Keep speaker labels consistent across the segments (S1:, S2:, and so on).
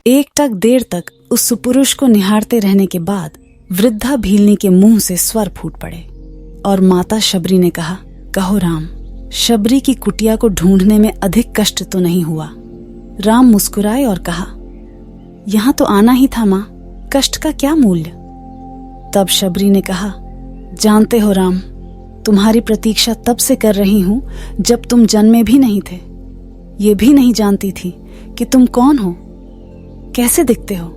S1: एकटक देर तक उस सुपुरुष को निहारते रहने के बाद वृद्धा भीलनी के मुंह से स्वर फूट पड़े और माता शबरी ने कहा, कहो राम, शबरी की कुटिया को ढूंढने में अधिक कष्ट तो नहीं हुआ। राम मुस्कुराए और कहा, यहां तो आना ही था मां, कष्ट का क्या मूल्य। तब शबरी ने कहा, जानते हो राम, तुम्हारी प्रतीक्षा तब से कर रही हूं जब तुम जन्मे भी नहीं थे। ये भी नहीं जानती थी कि तुम कौन हो, कैसे दिखते हो।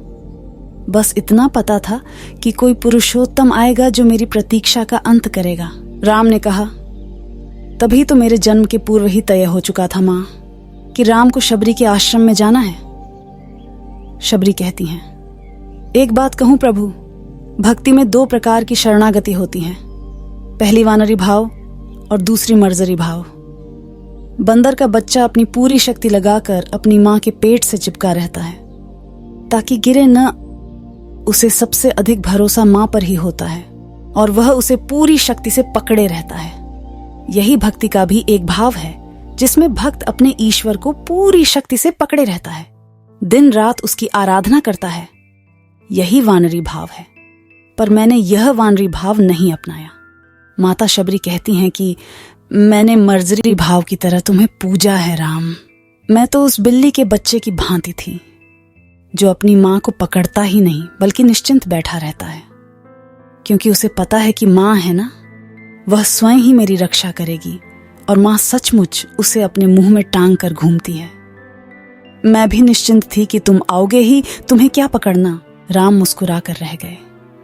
S1: बस इतना पता था कि कोई पुरुषोत्तम आएगा जो मेरी प्रतीक्षा का अंत करेगा। राम ने कहा, तभी तो मेरे जन्म के पूर्व ही तय हो चुका था मां कि राम को शबरी के आश्रम में जाना है। शबरी कहती हैं, एक बात कहूं प्रभु, भक्ति में 2 प्रकार की शरणागति होती है, पहली वानरी भाव और दूसरी मर्जरी भाव। बंदर का बच्चा अपनी पूरी शक्ति लगाकर अपनी मां के पेट से चिपका रहता है ताकि गिरे न। उसे सबसे अधिक भरोसा मां पर ही होता है और वह उसे पूरी शक्ति से पकड़े रहता है। यही भक्ति का भी एक भाव है जिसमें भक्त अपने ईश्वर को पूरी शक्ति से पकड़े रहता है, दिन रात उसकी आराधना करता है। यही वानरी भाव है, पर मैंने यह वानरी भाव नहीं अपनाया। माता शबरी कहती हैं कि मैंने मर्जरी भाव की तरह तुम्हें पूजा है राम। मैं तो उस बिल्ली के बच्चे की भांति थी जो अपनी मां को पकड़ता ही नहीं बल्कि निश्चिंत बैठा रहता है, क्योंकि उसे पता है कि मां है ना, वह स्वयं ही मेरी रक्षा करेगी और मां सचमुच उसे अपने मुंह में टांग कर घूमती है। मैं भी निश्चिंत थी कि तुम आओगे ही, तुम्हें क्या पकड़ना। राम मुस्कुरा कर रह गए।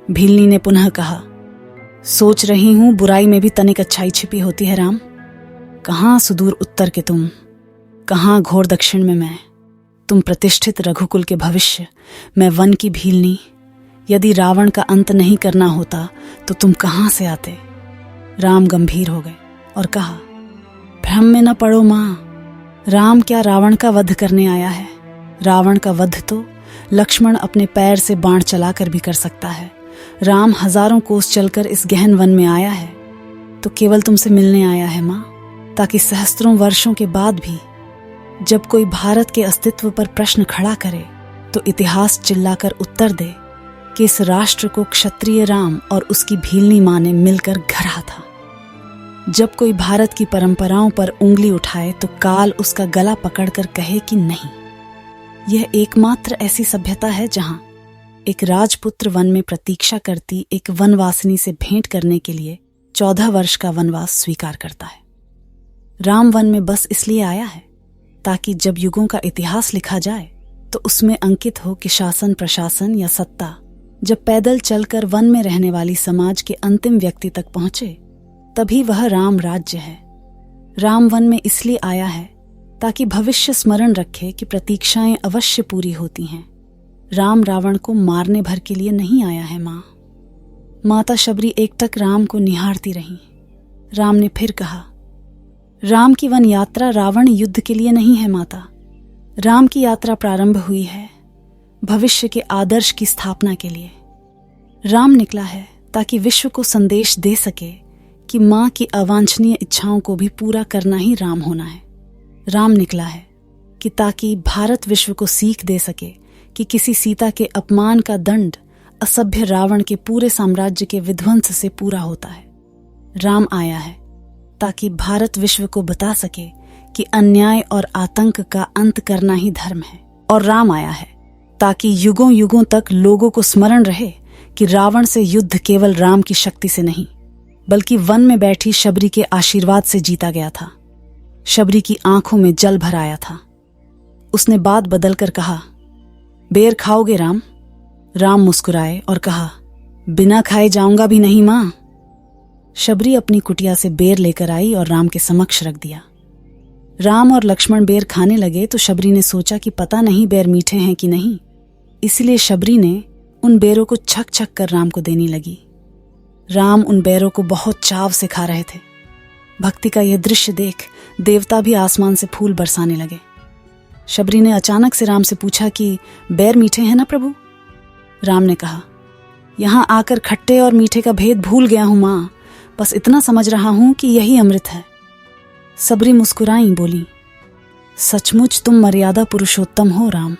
S1: भीलनी ने पुनः कहा, सोच रही हूं बुराई में भी तनिक अच्छाई छिपी होती है राम। कहां सुदूर उत्तर के तुम, कहां घोर दक्षिण में मैं। तुम प्रतिष्ठित रघुकुल के भविष्य, मैं वन की भीलनी। यदि रावण का अंत नहीं करना होता तो तुम कहां से आते। राम गंभीर हो गए और कहा, भ्रम में न पड़ो मां, राम क्या रावण का वध करने आया है। रावण का वध तो लक्ष्मण अपने पैर से बाण चलाकर भी कर सकता है। राम हजारों कोस चलकर इस गहन वन में आया है तो केवल तुमसे मिलने आया है मां, ताकि सहस्त्रों वर्षों के बाद भी जब कोई भारत के अस्तित्व पर प्रश्न खड़ा करे तो इतिहास चिल्लाकर उत्तर दे कि इस राष्ट्र को क्षत्रिय राम और उसकी भीलनी मां ने मिलकर घड़ा था। जब कोई भारत की परंपराओं पर उंगली उठाए तो काल उसका गला पकड़कर कहे कि नहीं। यह एकमात्र ऐसी सभ्यता है जहां एक राजपुत्र वन में प्रतीक्षा करती एक वनवासिनी से भेंट करने के लिए 14 वर्ष का वनवास स्वीकार करता है। राम वन में बस इसलिए आया है ताकि जब युगों का इतिहास लिखा जाए तो उसमें अंकित हो कि शासन प्रशासन या सत्ता जब पैदल चलकर वन में रहने वाली समाज के अंतिम व्यक्ति तक पहुंचे तभी वह राम राज्य है। राम वन में इसलिए आया है ताकि भविष्य स्मरण रखे कि प्रतीक्षाएं अवश्य पूरी होती हैं। राम रावण को मारने भर के लिए नहीं आया है मां। माता शबरी एकटक राम को निहारती रही। राम ने फिर कहा, राम की वन यात्रा रावण युद्ध के लिए नहीं है माता। राम की यात्रा प्रारंभ हुई है भविष्य के आदर्श की स्थापना के लिए। राम निकला है ताकि विश्व को संदेश दे सके कि मां की अवांछनीय इच्छाओं को भी पूरा करना ही राम होना है। राम निकला है कि ताकि भारत विश्व को सीख दे सके कि किसी सीता के अपमान का दंड असभ्य रावण के पूरे साम्राज्य के विध्वंस से पूरा होता है। राम आया है ताकि भारत विश्व को बता सके कि अन्याय और आतंक का अंत करना ही धर्म है। और राम आया है ताकि युगों युगों तक लोगों को स्मरण रहे कि रावण से युद्ध केवल राम की शक्ति से नहीं बल्कि वन में बैठी शबरी के आशीर्वाद से जीता गया था। शबरी की आंखों में जल भर आया था। उसने बात बदलकर कहा, बेर खाओगे राम? राम मुस्कुराए और कहा, बिना खाए जाऊंगा भी नहीं मां। शबरी अपनी कुटिया से बेर लेकर आई और राम के समक्ष रख दिया। राम और लक्ष्मण बेर खाने लगे तो शबरी ने सोचा कि पता नहीं बेर मीठे हैं कि नहीं, इसलिए शबरी ने उन बेरों को छक छक कर राम को देने लगी। राम उन बेरों को बहुत चाव से खा रहे थे। भक्ति का यह दृश्य देख देवता भी आसमान से फूल बरसाने लगे। शबरी ने अचानक से राम से पूछा कि बेर मीठे हैं ना प्रभु? राम ने कहा, यहां आकर खट्टे और मीठे का भेद भूल गया हूं मां, बस इतना समझ रहा हूं कि यही अमृत है। सबरी मुस्कुराई बोली, सचमुच तुम मर्यादा पुरुषोत्तम हो राम।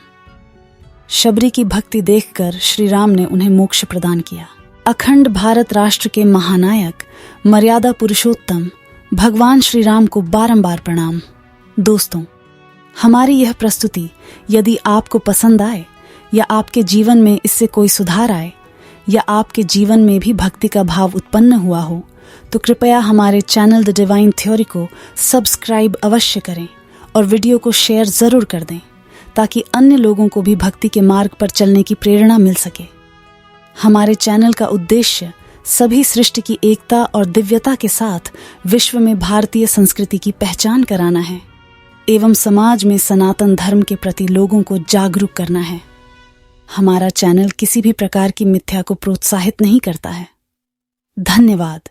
S1: शबरी की भक्ति देखकर श्री राम ने उन्हें मोक्ष प्रदान किया। अखंड भारत राष्ट्र के महानायक मर्यादा पुरुषोत्तम भगवान श्री राम को बारंबार प्रणाम। दोस्तों, हमारी यह प्रस्तुति यदि आपको पसंद आए या आपके जीवन में इससे कोई सुधार आए या आपके जीवन में भी भक्ति का भाव उत्पन्न हुआ हो तो कृपया हमारे चैनल द डिवाइन थ्योरी को सब्सक्राइब अवश्य करें और वीडियो को शेयर ज़रूर कर दें ताकि अन्य लोगों को भी भक्ति के मार्ग पर चलने की प्रेरणा मिल सके। हमारे चैनल का उद्देश्य सभी सृष्टि की एकता और दिव्यता के साथ विश्व में भारतीय संस्कृति की पहचान कराना है एवं समाज में सनातन धर्म के प्रति लोगों को जागरूक करना है। हमारा चैनल किसी भी प्रकार की मिथ्या को प्रोत्साहित नहीं करता है। धन्यवाद।